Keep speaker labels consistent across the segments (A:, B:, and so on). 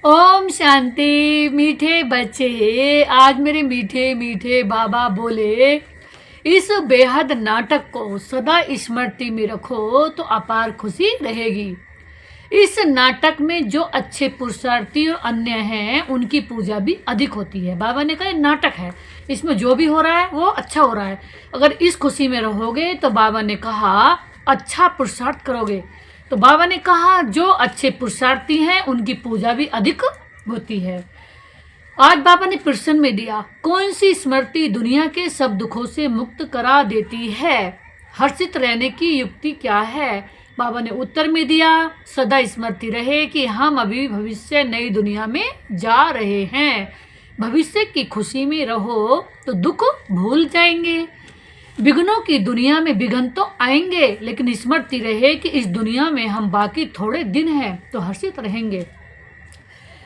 A: ओम शांति। मीठे बच्चे, आज मेरे मीठे मीठे बाबा बोले, इस बेहद नाटक को सदा स्मृति में रखो तो अपार खुशी रहेगी। इस नाटक में जो अच्छे पुरुषार्थी और अन्य हैं उनकी पूजा भी अधिक होती है। बाबा ने कहा नाटक है, इसमें जो भी हो रहा है वो अच्छा हो रहा है। अगर इस खुशी में रहोगे तो बाबा ने कहा अच्छा पुरुषार्थ करोगे। तो बाबा ने कहा जो अच्छे पुरुषार्थी हैं उनकी पूजा भी अधिक होती है। आज बाबा ने प्रश्न में दिया, कौन सी स्मृति दुनिया के सब दुखों से मुक्त करा देती है? हर्षित रहने की युक्ति क्या है? बाबा ने उत्तर में दिया, सदा स्मृति रहे कि हम अभी भविष्य नई दुनिया में जा रहे हैं। भविष्य की खुशी में रहो तो दुख भूल जाएंगे। विघ्नों की दुनिया में विघ्न तो आएंगे, लेकिन स्मृति रहे कि इस दुनिया में हम बाकी थोड़े दिन हैं तो हर्षित रहेंगे।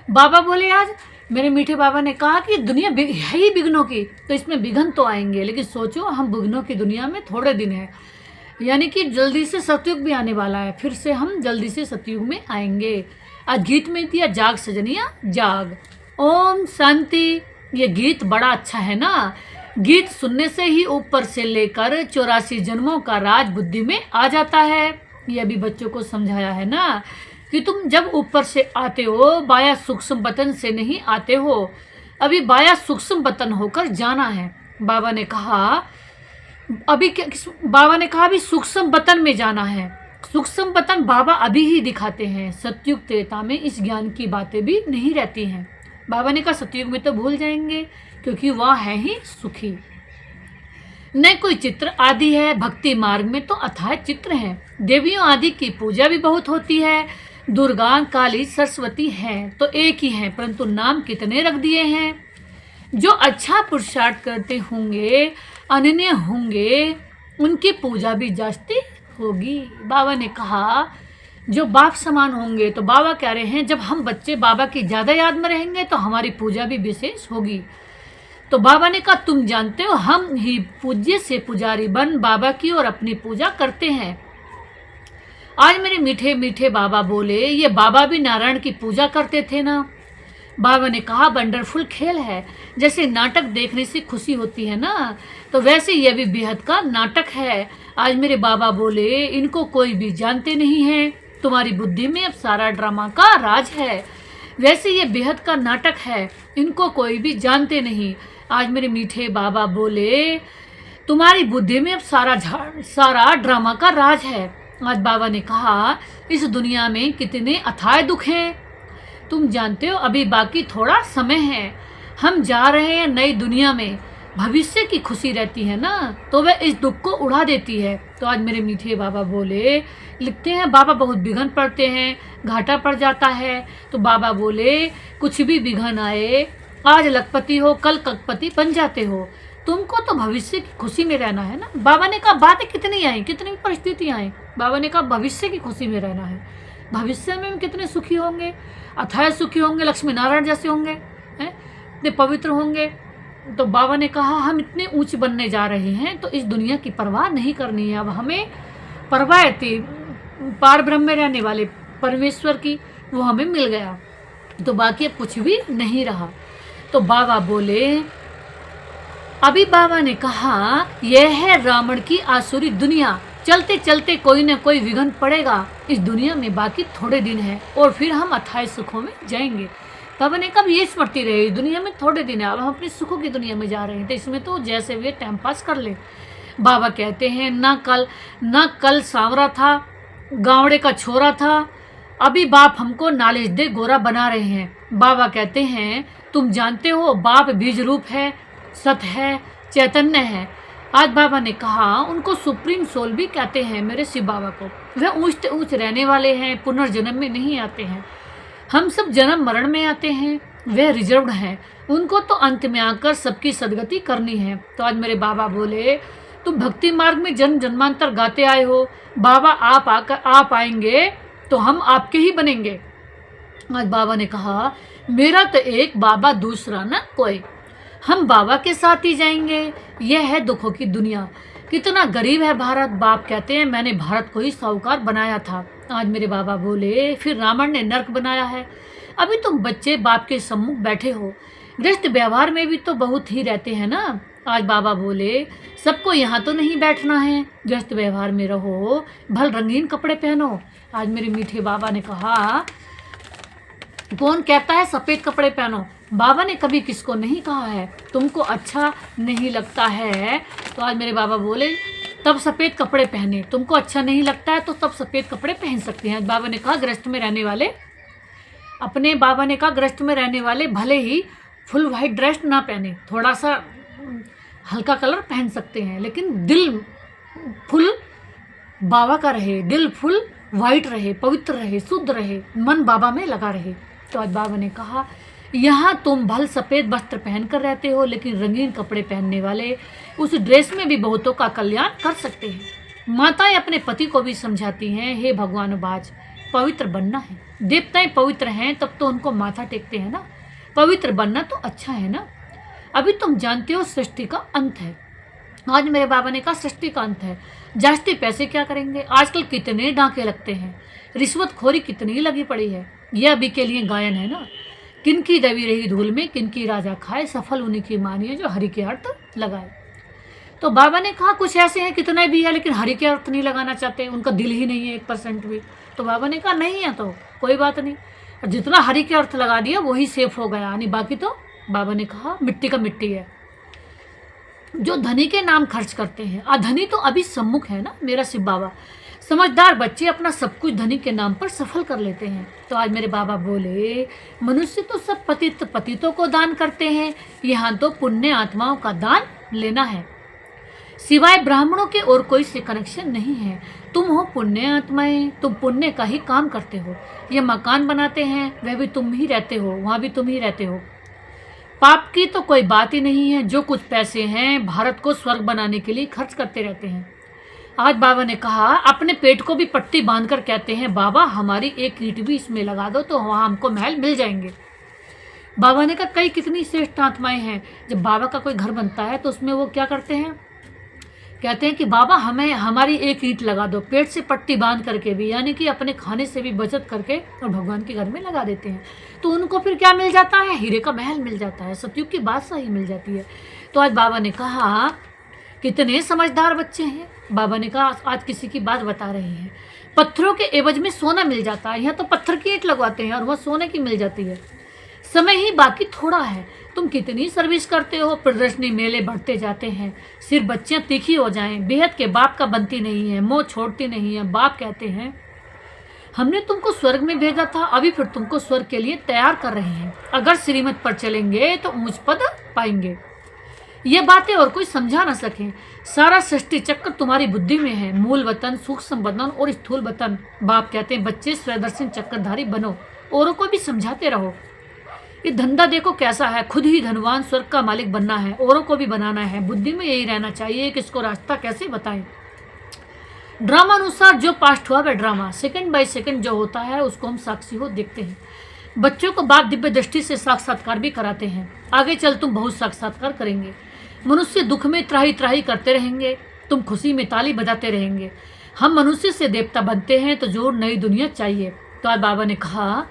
A: बाबा बोले, आज मेरे मीठे बाबा ने कहा कि दुनिया है ही विघ्नों की, तो इसमें विघ्न तो आएंगे, लेकिन सोचो हम विघ्नों की दुनिया में थोड़े दिन हैं, यानी कि जल्दी से सतयुग भी आने वाला है, फिर से हम जल्दी से सतयुग में आएंगे। आज गीत में दिया, जाग सजनिया जाग। ओम शांति। ये गीत बड़ा अच्छा है ना। गीत सुनने से ही ऊपर से लेकर 84 जन्मों का राज बुद्धि में आ जाता है। ये अभी बच्चों को समझाया है ना कि तुम जब ऊपर से आते हो बाया सूक्ष्म बतन से नहीं आते हो, अभी बाया सूक्ष्म बतन होकर जाना है। बाबा ने कहा अभी सूक्ष्म बतन में जाना है। सूक्ष्म बतन बाबा अभी ही दिखाते हैं। सतयुग त्रेता में इस ज्ञान की बातें भी नहीं रहती हैं। बाबा ने कहा सतयुग में तो भूल जाएंगे क्योंकि वह है ही सुखी। न कोई चित्र आदि है, भक्ति मार्ग में तो अथाह चित्र हैं। देवियों आदि की पूजा भी बहुत होती है। दुर्गा, काली, सरस्वती हैं तो एक ही हैं, परंतु नाम कितने रख दिए हैं। जो अच्छा पुरुषार्थ करते होंगे, अनन्य होंगे, उनकी पूजा भी जास्ती होगी। बाबा ने कहा जो बाप समान होंगे, तो बाबा कह रहे हैं जब हम बच्चे बाबा की ज़्यादा याद में रहेंगे तो हमारी पूजा भी विशेष होगी। तो बाबा ने कहा तुम जानते हो हम ही पूज्य से पुजारी बन बाबा की और अपनी पूजा करते हैं। आज मेरे मीठे मीठे बाबा बोले, ये बाबा भी नारायण की पूजा करते थे ना। बाबा ने कहा वंडरफुल खेल है। जैसे नाटक देखने से खुशी होती है ना, तो वैसे यह भी बेहद का नाटक है। आज मेरे बाबा बोले इनको कोई भी जानते नहीं है, तुम्हारी बुद्धि में अब सारा ड्रामा का राज है। वैसे ये बेहद का नाटक है, इनको कोई भी जानते नहीं। आज मेरे मीठे बाबा बोले तुम्हारी बुद्धि में अब सारा ड्रामा का राज है। आज बाबा ने कहा इस दुनिया में कितने अथाह दुख हैं, तुम जानते हो अभी बाकी थोड़ा समय है। हम जा रहे हैं नई दुनिया में। भविष्य की खुशी रहती है ना, तो वह इस दुख को उड़ा देती है। तो आज मेरे मीठे बाबा बोले, लिखते हैं बाबा बहुत विघ्न पड़ते हैं, घाटा पड़ जाता है। तो बाबा बोले कुछ भी विघ्न आए, आज लखपति हो कल कखपति बन जाते हो। तुमको तो भविष्य की खुशी में रहना है ना। बाबा ने कहा बातें कितनी आई, कितनी परिस्थितियाँ आई, बाबा ने कहा भविष्य की खुशी में रहना है। भविष्य में हम कितने सुखी होंगे, अथाह सुखी होंगे, लक्ष्मी नारायण जैसे होंगे, हैं इतने पवित्र होंगे। तो बाबा ने कहा हम इतने ऊंचे बनने जा रहे हैं तो इस दुनिया की परवाह नहीं करनी है। अब हमें परवाह थी पार ब्रह्म में रहने वाले परमेश्वर की, वो हमें मिल गया, तो बाकी अब कुछ भी नहीं रहा। तो बाबा बोले अभी बाबा ने कहा यह है रावण की आसुरी दुनिया, चलते चलते कोई ना कोई विघ्न पड़ेगा। इस दुनिया में बाकी थोड़े दिन है और फिर हम अथाह सुखों में जाएंगे। बाबा ने कब ये स्मृति रहे इस दुनिया में थोड़े दिन है, अब हम अपने सुखों की दुनिया में जा रहे हैं, तो इसमें तो जैसे वे टाइम पास कर ले। बाबा कहते हैं ना कल सांवरा था, गावड़े का छोरा था, अभी बाप हमको नॉलेज दे गोरा बना रहे हैं। बाबा कहते हैं तुम जानते हो बाप बीज रूप है, सत है, चैतन्य है। आज बाबा ने कहा उनको सुप्रीम सोल भी कहते हैं मेरे शिव बाबा को। वह ऊंच रहने वाले हैं, पुनर्जन्म में नहीं आते हैं। हम सब जन्म मरण में आते हैं, वह रिजर्व्ड हैं, उनको तो अंत में आकर सबकी सदगति करनी है। तो आज मेरे बाबा बोले तुम भक्ति मार्ग में जन्म जन्मांतर गाते आए हो, बाबा आप आएंगे तो हम आपके ही बनेंगे। आज बाबा ने कहा मेरा तो एक बाबा दूसरा ना कोई, हम बाबा के साथ ही जाएंगे। यह है दुखों की दुनिया, कितना गरीब है भारत। बाप कहते हैं मैंने भारत को ही साहूकार बनाया था। आज मेरे बाबा बोले फिर रावण ने नर्क बनाया है। अभी तुम बच्चे बाप के सम्मुख बैठे हो, गृहस्थ व्यवहार में भी तो बहुत ही रहते हैं ना। आज बाबा बोले सबको यहाँ तो नहीं बैठना है, गृहस्थ व्यवहार में रहो, भल रंगीन कपड़े पहनो। आज मेरे मीठे बाबा ने कहा कौन कहता है सफ़ेद कपड़े पहनो? बाबा ने कभी किसको नहीं कहा है तुमको अच्छा नहीं लगता है। तो आज मेरे बाबा बोले तब सफ़ेद कपड़े पहने, तुमको अच्छा नहीं लगता है तो तब सफ़ेद कपड़े पहन सकते हैं। बाबा ने कहा गृहस्थ में रहने वाले बाबा ने कहा गृहस्थ में रहने वाले भले ही फुल वाइट ड्रेस ना पहने, थोड़ा सा हल्का कलर पहन सकते हैं, लेकिन दिल फुल बाबा का रहे, दिल फुल वाइट रहे, पवित्र रहे, शुद्ध रहे, मन बाबा में लगा रहे। तो आज बाबा ने कहा यहाँ तुम भल सफ़ेद वस्त्र पहन कर रहते हो, लेकिन रंगीन कपड़े पहनने वाले उस ड्रेस में भी बहुतों का कल्याण कर सकते हैं। माताएं अपने पति को भी समझाती हैं, हे भगवान बाज पवित्र बनना है, देवताएं पवित्र हैं तब तो उनको माथा टेकते हैं ना, पवित्र बनना तो अच्छा है ना। अभी तुम जानते हो सृष्टि का अंत है। आज मेरे बाबा ने कहा सृष्टि का अंत है, जास्ती पैसे क्या करेंगे? आजकल कितने डांके लगते हैं, रिश्वतखोरी कितनी लगी पड़ी है। यह अभी के लिए गायन है ना, किनकी दबी रही धूल में किनकी राजा खाए, सफल उन्हीं की मानिए जो हरि के अर्थ लगाए। तो बाबा ने कहा कुछ ऐसे हैं कितने भी है लेकिन हरि के अर्थ नहीं लगाना चाहते, उनका दिल ही नहीं है 1% भी। तो बाबा ने कहा नहीं है तो कोई बात नहीं, और जितना हरि के अर्थ लगा दिया वही सेफ हो गया, यानी बाकी तो बाबा ने कहा मिट्टी का मिट्टी है। जो धनी के नाम खर्च करते हैं, अधनी तो अभी सम्मुख है ना मेरा शिव बाबा। समझदार बच्चे अपना सब कुछ धनी के नाम पर सफल कर लेते हैं। तो आज मेरे बाबा बोले मनुष्य तो सब पतितों को दान करते हैं, यहाँ तो पुण्य आत्माओं का दान लेना है, सिवाय ब्राह्मणों के और कोई से कनेक्शन नहीं है। तुम हो पुण्य आत्माएं, तुम पुण्य का ही काम करते हो। ये मकान बनाते हैं वह भी तुम ही रहते हो, वहाँ भी तुम ही रहते हो। पाप की तो कोई बात ही नहीं है, जो कुछ पैसे हैं भारत को स्वर्ग बनाने के लिए खर्च करते रहते हैं। आज बाबा ने कहा अपने पेट को भी पट्टी बांधकर कहते हैं बाबा हमारी एक ईंट भी इसमें लगा दो तो वहाँ हमको महल मिल जाएंगे। बाबा ने कहा कई कितनी श्रेष्ठ आत्माएं हैं, जब बाबा का कोई घर बनता है तो उसमें वो क्या करते हैं, कहते हैं कि बाबा हमें हमारी एक ईंट लगा दो, पेट से पट्टी बांध करके भी, यानी कि अपने खाने से भी बचत करके और भगवान के घर में लगा देते हैं। तो उनको फिर क्या मिल जाता है, हीरे का महल मिल जाता है, सतयुग की बादशाही मिल जाती है। तो आज बाबा ने कहा कितने समझदार बच्चे हैं। बाबा ने कहा आज किसी की बात बता रहे हैं, पत्थरों के एवज में सोना मिल जाता है, यहाँ तो पत्थर की ईंट लगवाते हैं और वह सोने की मिल जाती है। समय ही बाकी थोड़ा है, तुम कितनी सर्विस करते हो, प्रदर्शनी मेले बढ़ते जाते हैं, सिर्फ बच्चियां तीखी हो जाएं, बेहद के बाप का बनती नहीं है, मोह छोड़ती नहीं है। बाप कहते हैं हमने तुमको स्वर्ग में भेजा था, अभी फिर तुमको स्वर्ग के लिए तैयार कर रहे हैं, अगर श्रीमत पर चलेंगे तो मुझ पद पाएंगे। ये बातें और कोई समझा ना सके, सारा सृष्टि चक्र तुम्हारी बुद्धि में है, मूल वतन, सूक्ष्म वतन और स्थूल वतन। बाप कहते हैं बच्चे स्वदर्शन चक्रधारी बनो, औरों को भी समझाते रहो। ये धंधा देखो कैसा है, खुद ही धनवान स्वर्ग का मालिक बनना है, औरों को भी बनाना है। बुद्धि में यही रहना चाहिए कि इसको रास्ता कैसे बताएं। ड्रामा अनुसार जो पास्ट हुआ वह ड्रामा, सेकंड बाय सेकंड जो होता है उसको हम साक्षी हो देखते हैं। बच्चों को बाप दिव्य दृष्टि से साक्षात्कार भी कराते हैं, आगे चल तुम बहुत साक्षात्कार करेंगे। मनुष्य दुख में त्राही त्राही करते रहेंगे, तुम खुशी में ताली बजाते रहेंगे। हम मनुष्य से देवता बनते हैं तो जो नई दुनिया चाहिए। तो आज बाबा ने कहा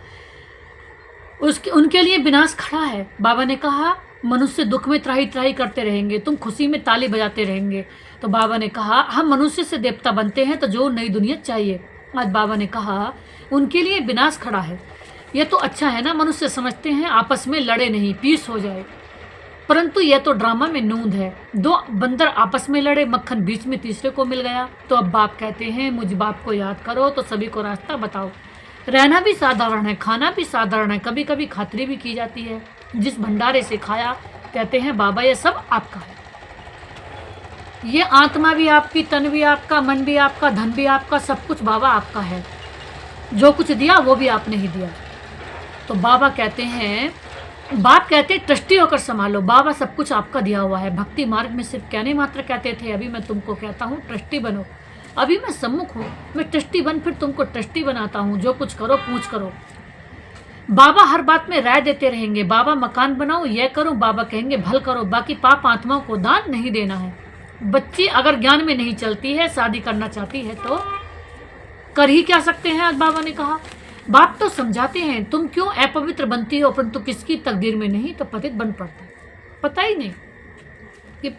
A: उनके लिए विनाश खड़ा है। बाबा ने कहा मनुष्य दुख में त्राही त्राही करते रहेंगे, तुम खुशी में ताली बजाते रहेंगे। तो बाबा ने कहा हम मनुष्य से देवता बनते हैं तो जो नई दुनिया चाहिए। आज बाबा ने कहा उनके लिए विनाश खड़ा है। यह तो अच्छा है ना, मनुष्य समझते हैं आपस में लड़े नहीं, पीस हो जाए, परंतु यह तो ड्रामा में नूंद है। दो बंदर आपस में लड़े, मक्खन बीच में तीसरे को मिल गया। तो अब बाप कहते हैं मुझ बाप को याद करो तो सभी को रास्ता बताओ। रहना भी साधारण है, खाना भी साधारण है, कभी कभी खातरी भी की जाती है। जिस भंडारे से खाया कहते हैं बाबा ये सब आपका है, ये आत्मा भी आपकी, तन भी आपका, मन भी आपका, धन भी आपका, सब कुछ बाबा आपका है। जो कुछ दिया वो भी आपने ही दिया। तो बाबा कहते हैं, बाप कहते हैं ट्रस्टी होकर संभालो, बाबा सब कुछ आपका दिया हुआ है। भक्ति मार्ग में सिर्फ कहने मात्र कहते थे, अभी मैं तुमको कहता हूँ ट्रस्टी बनो। अभी मैं सम्मुख हूँ, मैं ट्रस्टी बन फिर तुमको ट्रस्टी बनाता हूँ। जो कुछ करो पूछ करो। बाबा हर बात में राय देते रहेंगे, बाबा मकान बनाओ, यह करो, बाबा कहेंगे भल करो, बाकी पाप आत्माओं को दान नहीं देना है। बच्ची अगर ज्ञान में नहीं चलती है, शादी करना चाहती है तो कर ही क्या सकते हैं। आज बाबा ने कहा बाप तो समझाते हैं, तुम क्यों अपवित्र बनती हो, परंतु किसकी तकदीर में नहीं तो पतित बन पड़ता है। पता ही नहीं कि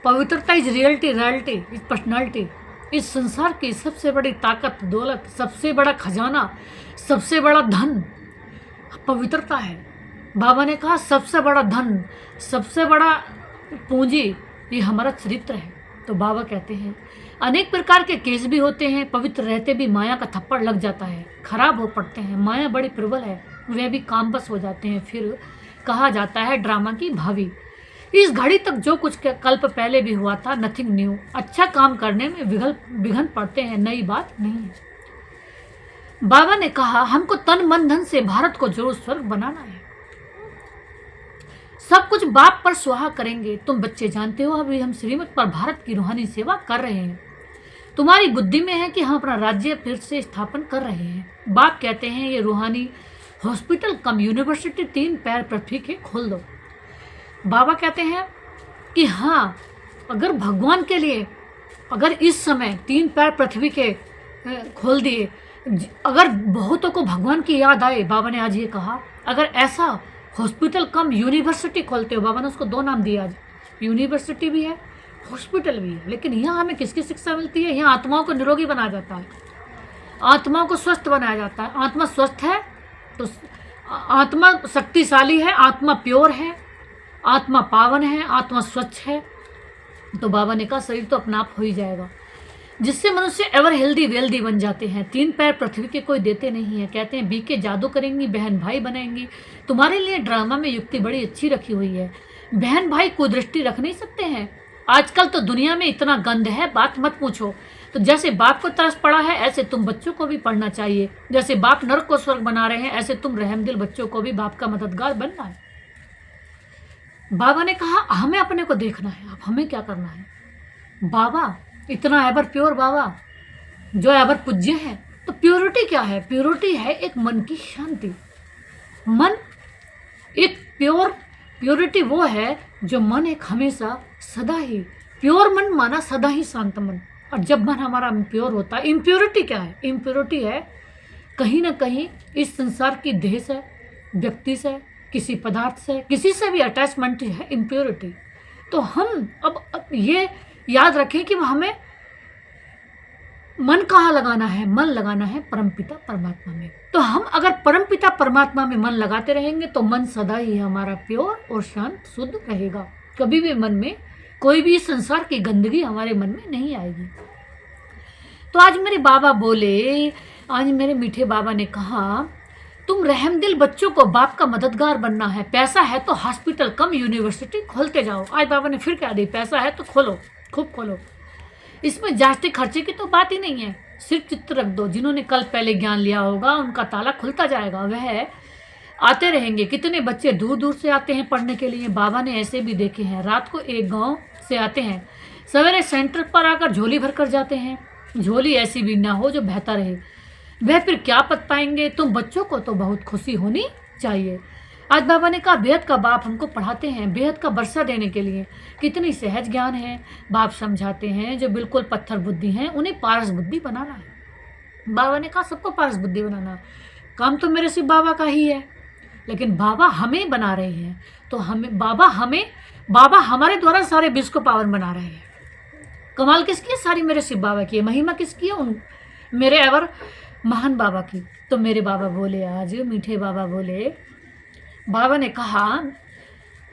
A: पवित्रता is reality, reality is personality. इस संसार की सबसे बड़ी ताकत, दौलत, सबसे बड़ा खजाना, सबसे बड़ा धन पवित्रता है। बाबा ने कहा सबसे बड़ा धन, सबसे बड़ा पूंजी ये हमारा चरित्र है। तो बाबा कहते हैं अनेक प्रकार के केस भी होते हैं, पवित्र रहते भी माया का थप्पड़ लग जाता है, खराब हो पड़ते हैं, माया बड़ी प्रबल है, वे भी कामबस हो जाते हैं। फिर कहा जाता है ड्रामा की भावी। इस घड़ी तक जो कुछ कल्प पहले भी हुआ था, नथिंग न्यू। अच्छा काम करने में विघन पड़ते हैं, नई बात नहीं है। बाबा ने कहा हमको तन मन धन से भारत को जरूर स्वर्ग बनाना है, सब कुछ बाप पर सुहा करेंगे। तुम बच्चे जानते हो अभी हम श्रीमत पर भारत की रूहानी सेवा कर रहे हैं। तुम्हारी बुद्धि में है कि हम अपना राज्य फिर से स्थापन कर रहे हैं। बाप कहते हैं ये रूहानी हॉस्पिटल कम यूनिवर्सिटी 3 पैर पृथ्वी के खोल दो। बाबा कहते हैं कि हाँ, अगर भगवान के लिए अगर इस समय 3 पैर पृथ्वी के खोल दिए, अगर बहुतों को भगवान की याद आए, बाबा ने आज ये कहा अगर ऐसा हॉस्पिटल कम यूनिवर्सिटी खोलते हो, बाबा ने उसको 2 नाम दिए आज, यूनिवर्सिटी भी है, हॉस्पिटल भी है। लेकिन यहाँ हमें किसकी शिक्षा मिलती है? यहाँ आत्माओं को निरोगी बनाया जाता है, आत्माओं को स्वस्थ बनाया जाता है। आत्मा स्वस्थ है तो आत्मा शक्तिशाली है, आत्मा प्योर है, आत्मा पावन है, आत्मा स्वच्छ है। तो बाबा ने कहा शरीर तो अपना आप हो ही जाएगा, जिससे मनुष्य एवर हेल्दी वेल्दी बन जाते हैं। 3 पैर पृथ्वी के कोई देते नहीं है। कहते हैं बीके जादू करेंगी, बहन भाई बनाएंगी। तुम्हारे लिए ड्रामा में युक्ति बड़ी अच्छी रखी हुई है। बहन भाई कुदृष्टि रख नहीं सकते हैं। आजकल तो दुनिया में इतना गंद है, बात मत पूछो। तो जैसे बाप को तरस पड़ा है, ऐसे तुम बच्चों को भी पढ़ना चाहिए। जैसे बाप नरक को स्वर्ग बना रहे हैं, ऐसे तुम रहमदिल बच्चों को भी बाप का मददगार बनना है। बाबा ने कहा हमें अपने को देखना है, अब हमें क्या करना है। बाबा इतना एवर प्योर, बाबा जो एवर पूज्य है। तो प्योरिटी क्या है? प्योरिटी है एक मन की शांति। मन एक प्योरिटी वो है जो मन एक हमेशा सदा ही प्योर मन माना, सदा ही शांत मन। और जब मन हमारा प्योर होता है, इम्प्योरिटी क्या है? इम्प्योरिटी है कहीं ना कहीं इस संसार की देह से, व्यक्ति से, किसी पदार्थ से, किसी से भी अटैचमेंट है इम्प्योरिटी। तो हम अब ये याद रखें कि हमें मन कहाँ लगाना है? मन लगाना है परमपिता परमात्मा में। तो हम अगर परमपिता परमात्मा में मन लगाते रहेंगे तो मन सदा ही हमारा प्योर और शांत शुद्ध रहेगा। कभी भी मन में कोई भी संसार की गंदगी हमारे मन में नहीं आएगी। तो आज मेरे बाबा बोले, आज मेरे मीठे बाबा ने कहा तुम रहमदिल बच्चों को बाप का मददगार बनना है। पैसा है तो हॉस्पिटल कम यूनिवर्सिटी खोलते जाओ। आज बाबा ने फिर कह दी पैसा है तो खोलो, खूब खोलो। इसमें जास्ती खर्चे की तो बात ही नहीं है, सिर्फ चित्त रख दो। जिन्होंने कल पहले ज्ञान लिया होगा उनका ताला खुलता जाएगा, वह आते रहेंगे। कितने बच्चे दूर दूर से आते हैं पढ़ने के लिए, बाबा ने ऐसे भी देखे हैं। रात को एक गांव से आते हैं, सवेरे सेंटर पर आकर झोली भर कर जाते हैं। झोली ऐसी भी ना हो जो बहता रहे, वह फिर क्या पत पाएंगे। तुम बच्चों को तो बहुत खुशी होनी चाहिए। आज बाबा ने कहा बेहद का बाप हमको पढ़ाते हैं, बेहद का वर्षा देने के लिए। कितनी सहज ज्ञान है, बाप समझाते हैं। जो बिल्कुल पत्थर बुद्धि हैं उन्हें पारस बुद्धि बनाना है। बाबा ने कहा सबको पारस बुद्धि बनाना, काम तो मेरे सिर्फ बाबा का ही है, लेकिन बाबा हमें बना रहे हैं। तो बाबा हमारे द्वारा सारे विश्व को पावन बना रहे हैं। कमाल किसकी है? सारी मेरे शिव बाबा की है। महिमा किसकी है? उन मेरे एवर महान बाबा की। तो मेरे बाबा बोले, आज मीठे बाबा बोले, बाबा ने कहा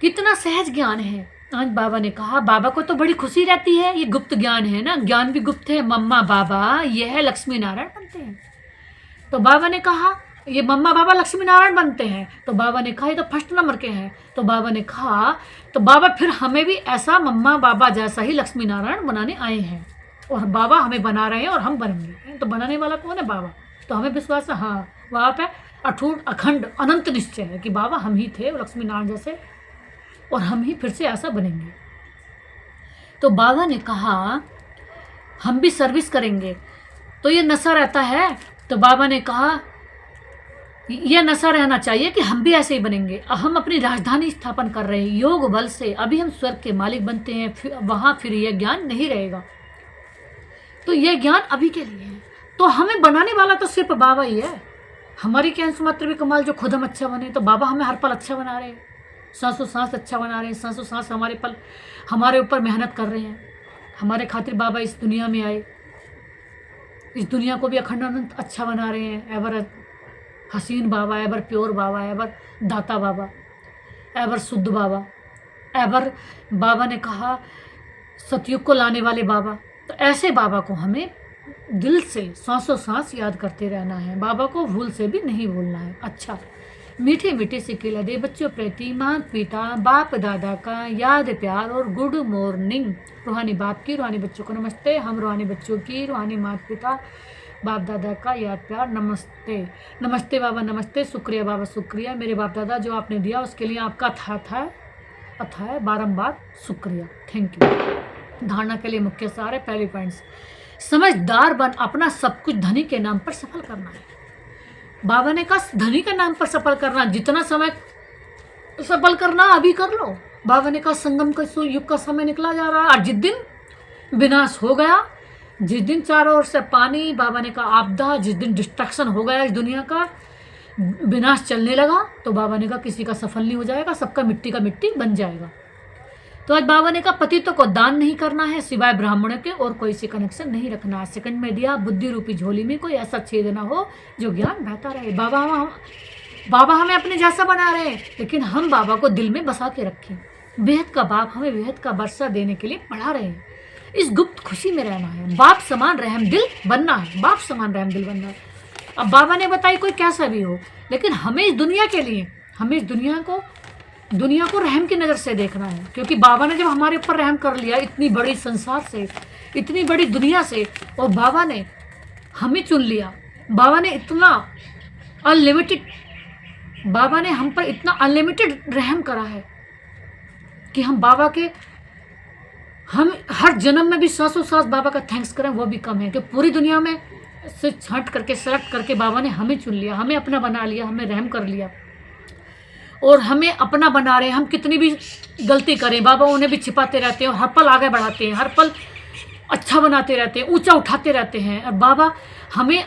A: कितना सहज ज्ञान है। आज बाबा ने कहा बाबा को तो बड़ी खुशी रहती है, ये गुप्त ज्ञान है ना, ज्ञान भी गुप्त है। मम्मा बाबा ये है लक्ष्मी नारायण बनते हैं। तो बाबा ने कहा ये मम्मा बाबा लक्ष्मी नारायण बनते हैं। तो बाबा ने कहा ये तो फर्स्ट नंबर के हैं। तो बाबा ने कहा तो बाबा फिर हमें भी ऐसा मम्मा बाबा जैसा ही लक्ष्मी नारायण बनाने आए हैं, और बाबा हमें बना रहे हैं और हम बनेंगे। तो बनाने वाला कौन है? बाबा। तो हमें विश्वास है, हाँ वहाँ पे अटूट अखंड अनंत निश्चय है कि बाबा हम ही थे लक्ष्मी नारायण जैसे, और हम ही फिर से ऐसा बनेंगे। तो बाबा ने कहा हम भी सर्विस करेंगे, तो ये नशा रहता है। तो बाबा ने कहा यह नशा रहना चाहिए कि हम भी ऐसे ही बनेंगे। हम अपनी राजधानी स्थापन कर रहे हैं योग बल से, अभी हम स्वर्ग के मालिक बनते हैं, वहाँ फिर यह ज्ञान नहीं रहेगा। तो यह ज्ञान अभी के लिए है। तो हमें बनाने वाला तो सिर्फ बाबा ही है। हमारी क्या मात्र भी कमाल जो खुद हम अच्छा बने। तो बाबा हमें हर पल अच्छा बना रहे हैं, सांसों सांस अच्छा बना रहे हैं, सांसों सांस हमारे पल हमारे ऊपर मेहनत कर रहे हैं। हमारे खातिर बाबा इस दुनिया में आए, इस दुनिया को भी अखंड अनंत अच्छा बना रहे हैं। एवर हसीन बाबा, एवर प्योर बाबा, एवर दाता बाबा, एवर शुद्ध बाबा, एवर बाबा ने कहा सतयुग को लाने वाले बाबा। तो ऐसे बाबा को हमें दिल से सांसों सांस याद करते रहना है। बाबा को भूल से भी नहीं भूलना है। अच्छा, मीठे मीठे से खिला दे बच्चों प्रति माता पिता बाप दादा का याद प्यार और गुड मॉर्निंग। रूहानी बाप की रूहानी बच्चों को नमस्ते। हम रूहानी बच्चों की रूहानी माता पिता बाप दादा का याद प्यार नमस्ते। नमस्ते बाबा नमस्ते। शुक्रिया बाबा शुक्रिया। मेरे बाप दादा जो आपने दिया उसके लिए आपका अथाह बारंबार शुक्रिया। Thank you. धारणा के लिए मुख्य सार है। पहले पॉइंट्स, समझदार बन अपना सब कुछ धनी के नाम पर सफल करना है। बाबा ने कहा धनी के नाम पर सफल करना, जितना समय सफल करना अभी कर लो। बाबा ने कहा संगम का युग का समय निकला जा रहा है और जिस दिन विनाश हो गया, जिस दिन चारों ओर से पानी, बाबा ने कहा आपदा, जिस दिन डिस्ट्रक्शन हो गया इस दुनिया का, विनाश चलने लगा, तो बाबा ने कहा किसी का सफल नहीं हो जाएगा, सबका मिट्टी का मिट्टी बन जाएगा। तो आज बाबा ने कहा पतितों को दान नहीं करना है सिवाय ब्राह्मणों के, और कोई से कनेक्शन नहीं रखना है। सेकंड में दिया बुद्धि रूपी झोली में कोई ऐसा छेद ना हो जो ज्ञान बहता रहे। बाबा हमें अपने जैसा बना रहे हैं, लेकिन हम बाबा को दिल में बसा के रखें। बेहद का बाप हमें बेहद का वर्षा देने के लिए पढ़ा रहे हैं। इस गुप्त खुशी में रहना है, बाप समान रहम दिल बनना है, बाप समान रहम दिल बनना है। अब बाबा ने बताई कोई कैसा भी हो, लेकिन हमें इस दुनिया के लिए, हमें इस दुनिया को रहम की नज़र से देखना है। क्योंकि बाबा ने जब हमारे ऊपर रहम कर लिया इतनी बड़ी संसार से, इतनी बड़ी दुनिया से, और बाबा ने हमें चुन लिया, बाबा ने इतना अनलिमिटेड, बाबा ने हम पर इतना अनलिमिटेड रहम करा है कि हम बाबा के, हम हर जन्म में भी सांसों सांस बाबा का थैंक्स करें वो भी कम है। कि पूरी दुनिया में से छांट करके सेलेक्ट करके बाबा ने हमें चुन लिया, हमें अपना बना लिया, हमें रहम कर लिया और हमें अपना बना रहे हैं। हम कितनी भी गलती करें बाबा उन्हें भी छिपाते रहते हैं और हर पल आगे बढ़ाते हैं, हर पल अच्छा बनाते रहते हैं, ऊंचा उठाते रहते हैं, और बाबा हमें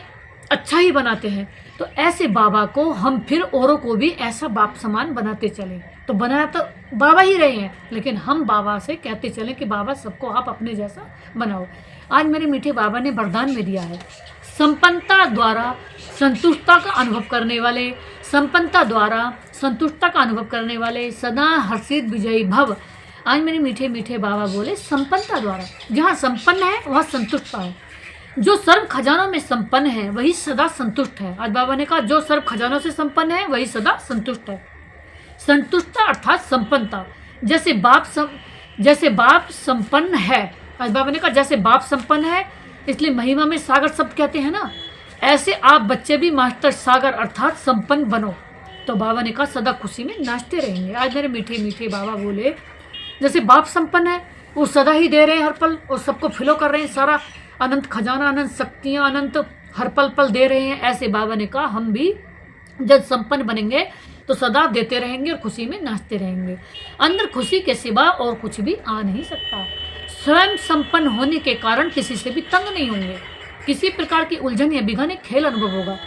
A: अच्छा ही बनाते हैं। तो ऐसे बाबा को हम फिर औरों को भी ऐसा बाप समान बनाते चलें। तो बनाया तो बाबा ही रहे हैं, लेकिन हम बाबा से कहते चलें कि बाबा सबको आप अपने जैसा बनाओ। आज मेरे मीठे बाबा ने वरदान में दिया है, संपन्नता द्वारा संतुष्टता का अनुभव करने वाले, संपन्नता द्वारा संतुष्टता का अनुभव करने वाले सदा हर्षित विजयी भव। आज मेरे मीठे मीठे बाबा बोले संपन्नता द्वारा, जहाँ संपन्न है वहाँ संतुष्टता है। जो सर्व खजानों में संपन्न है वही सदा संतुष्ट है। आज बाबा ने कहा जो सर्व खजानों से संपन्न है वही सदा संतुष्ट है। संतुष्टता अर्थात संपन्नता। जैसे बाप संपन्न है, आज बाबा ने कहा जैसे बाप संपन्न है, इसलिए महिमा में सागर शब्द कहते हैं ना, ऐसे आप बच्चे भी मास्टर सागर अर्थात संपन्न बनो। तो बाबा ने कहा सदा खुशी में नाचते रहेंगे। आज मेरे मीठे मीठे बाबा बोले जैसे बाप संपन्न है वो सदा ही दे रहे हैं हर पल, और सबको फिलो कर रहे हैं, सारा अनंत खजाना, अनंत शक्तियाँ, अनंत हर पल पल दे रहे हैं। ऐसे बाबा ने कहा हम भी जब संपन्न बनेंगे तो सदा देते रहेंगे और खुशी में नाचते रहेंगे। अंदर खुशी के सिवा और कुछ भी आ नहीं सकता। स्वयं संपन्न होने के कारण किसी से भी तंग नहीं होंगे, किसी प्रकार की उलझन या बिघन एक खेल अनुभव होगा,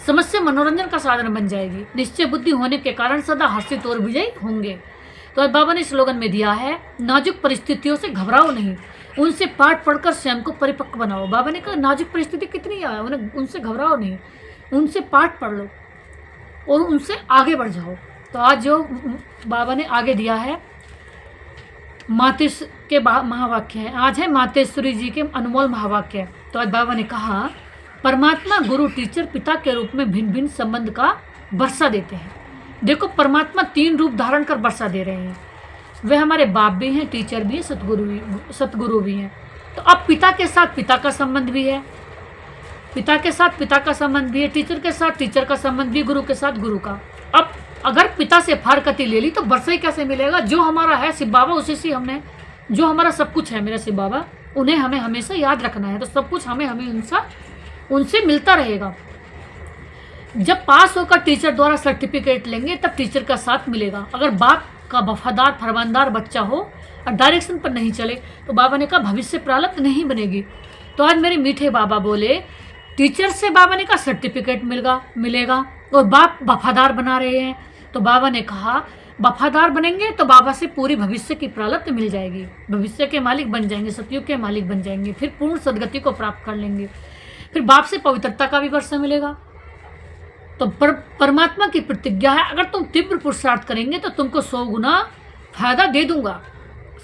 A: समस्या मनोरंजन का साधन बन जाएगी। निश्चय बुद्धि होने के कारण सदा हर्षित और विजयी होंगे। तो आज बाबा ने स्लोगन में दिया है नाजुक परिस्थितियों से घबराओ नहीं, उनसे पाठ पढ़कर स्वयं को परिपक्व बनाओ। बाबा ने कहा नाजुक परिस्थिति कितनी है, उनसे घबराओ नहीं, उनसे पाठ पढ़ लो और उनसे आगे बढ़ जाओ। तो आज जो बाबा ने आगे दिया है मातेश्वर के महावाक्य है, आज है मातेश्वरी जी के अनमोल महावाक्य। तो आज बाबा ने कहा परमात्मा गुरु टीचर पिता के रूप में भिन्न भिन्न संबंध का वर्षा देते हैं। देखो परमात्मा 3 रूप धारण कर वर्षा दे रहे हैं, वे हमारे बाप भी हैं, टीचर भी हैं, सतगुरु भी हैं। तो अब पिता के साथ पिता का संबंध भी है, पिता के साथ पिता का संबंध भी है, टीचर के साथ टीचर का संबंध भी, गुरु के साथ गुरु का। अब अगर पिता से फारकती ले ली तो वर्षा ही कैसे मिलेगा। जो हमारा है शिव बाबा उसी से हमने, जो हमारा सब कुछ है मेरा शिव बाबा, उन्हें हमें हमेशा याद रखना है। तो सब कुछ हमें उनसे मिलता रहेगा। जब पास होकर टीचर द्वारा सर्टिफिकेट लेंगे तब टीचर का साथ मिलेगा। अगर बाप का वफादार फरमानदार बच्चा हो और डायरेक्शन पर नहीं चले तो बाबा ने कहा भविष्य प्रारब्ध नहीं बनेगी। तो आज मेरे मीठे बाबा बोले टीचर से बाबा ने कहा सर्टिफिकेट मिलेगा और बाप वफादार बना रहे हैं। तो बाबा ने कहा वफादार बनेंगे तो बाबा से पूरी भविष्य की प्राप्ति मिल जाएगी, भविष्य के मालिक बन जाएंगे, सतयुग के मालिक बन जाएंगे, फिर पूर्ण सदगति को प्राप्त कर लेंगे, फिर बाप से पवित्रता का भी वर्षा मिलेगा। तो परमात्मा की प्रतिज्ञा है, अगर तुम तीव्र पुरुषार्थ करेंगे तो तुमको 100 गुना फायदा दे दूंगा।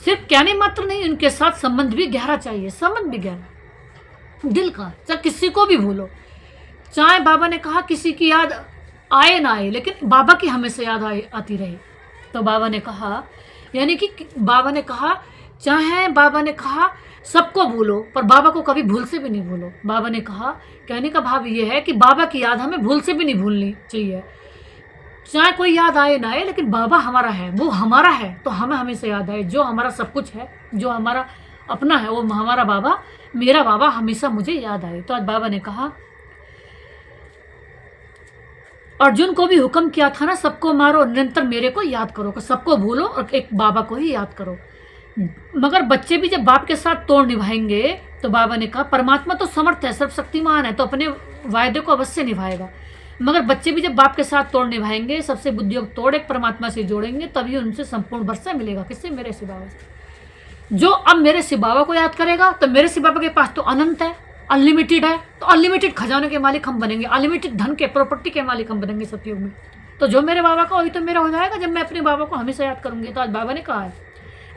A: सिर्फ कहने मात्र नहीं, उनके साथ संबंध भी गहरा चाहिए, संबंध भी गहरा दिल का, चाहे किसी को भी भूलो। चाहे बाबा ने कहा किसी की याद आए ना आए, लेकिन बाबा की हमेशा याद आती रहे। तो बाबा ने कहा, यानी कि बाबा ने कहा, चाहे बाबा ने कहा सबको भूलो पर बाबा को कभी भूल से भी नहीं भूलो। बाबा ने कहा, कहने का भाव ये है कि बाबा की याद हमें भूल से भी नहीं भूलनी चाहिए। चाहे कोई याद आए ना आए, लेकिन बाबा हमारा है, वो हमारा है तो हमें हमेशा याद आए। जो हमारा सब कुछ है, जो हमारा अपना है, वो हमारा बाबा, मेरा बाबा हमेशा मुझे याद आए। तो आज बाबा ने कहा, अर्जुन को भी हुक्म किया था ना, सबको मारो, निरंतर मेरे को याद करो, सबको भूलो और एक बाबा को ही याद करो। मगर बच्चे भी जब बाप के साथ तोड़ निभाएंगे, तो बाबा ने कहा परमात्मा तो समर्थ है, सर्वशक्तिमान है, तो अपने वायदे को अवश्य निभाएगा। मगर बच्चे भी जब बाप के साथ तोड़ निभाएंगे, सबसे बुद्धियोग तोड़ एक परमात्मा से जोड़ेंगे, तभी उनसे संपूर्ण वर्षा मिलेगा। किससे? मेरे शिव बाबा से। जो अब मेरे शिव बाबा को याद करेगा, तो मेरे शिव बाबा के पास तो अनंत है, अनलिमिटेड है, तो अनलिमिटेड खजाने के मालिक हम बनेंगे, अनलिमिटेड धन के, प्रॉपर्टी के मालिक हम बनेंगे सतयुग में। तो जो मेरे बाबा का वही तो मेरा हो जाएगा, जब मैं अपने बाबा को हमेशा याद करूंगी। तो आज बाबा ने कहा है,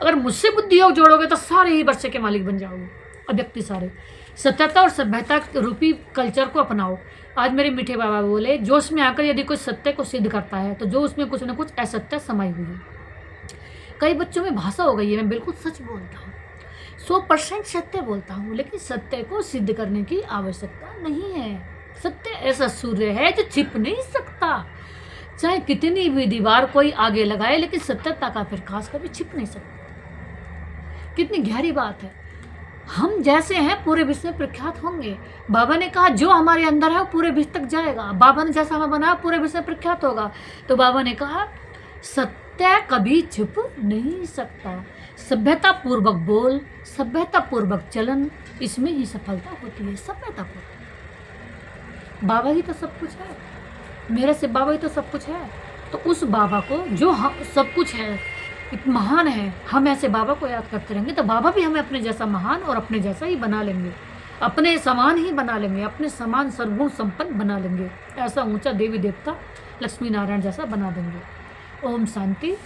A: अगर मुझसे बुद्धि योग जोड़ोगे तो सारे ही वर्षे के मालिक बन जाओगे। अव्यक्ति सारे सत्यता और सभ्यता रूपी कल्चर को अपनाओ। आज मेरे मीठे बाबा बोले, जोश में आकर यदि कोई सत्य को सिद्ध करता है तो जो उसमें कुछ न कुछ असत्य समाई हुई है। कई बच्चों में भाषा हो गई है, मैं बिल्कुल सच बोलता हूँ, 100% सत्य बोलता हूँ, लेकिन सत्य को सिद्ध करने की आवश्यकता नहीं है। सत्य ऐसा सूर्य है जो छिप नहीं सकता, चाहे कितनी भी दीवार कोई आगे लगाए, लेकिन सत्यता का प्रकाश कभी छिप नहीं सकता। कितनी गहरी बात है। हम जैसे हैं पूरे विश्व में प्रख्यात होंगे। बाबा ने कहा जो हमारे अंदर है वो पूरे विश्व तक जाएगा। बाबा ने जैसा हमें बनाया पूरे विश्व में प्रख्यात होगा। तो बाबा ने कहा सत्य कभी छिप नहीं सकता। सभ्यता पूर्वक बोल, सभ्यता पूर्वक चलन, इसमें ही सफलता होती है। सभ्यता पूर्वक, बाबा ही तो सब कुछ है, मेरे से बाबा ही तो सब कुछ है। तो उस बाबा को जो हम सब कुछ है, महान है, हम ऐसे बाबा को याद करते रहेंगे तो बाबा भी हमें अपने जैसा महान और अपने जैसा ही बना लेंगे, अपने समान ही बना लेंगे, अपने समान सर्वगुण संपन्न बना लेंगे। ऐसा ऊंचा देवी देवता लक्ष्मी नारायण जैसा बना देंगे। ओम शांति।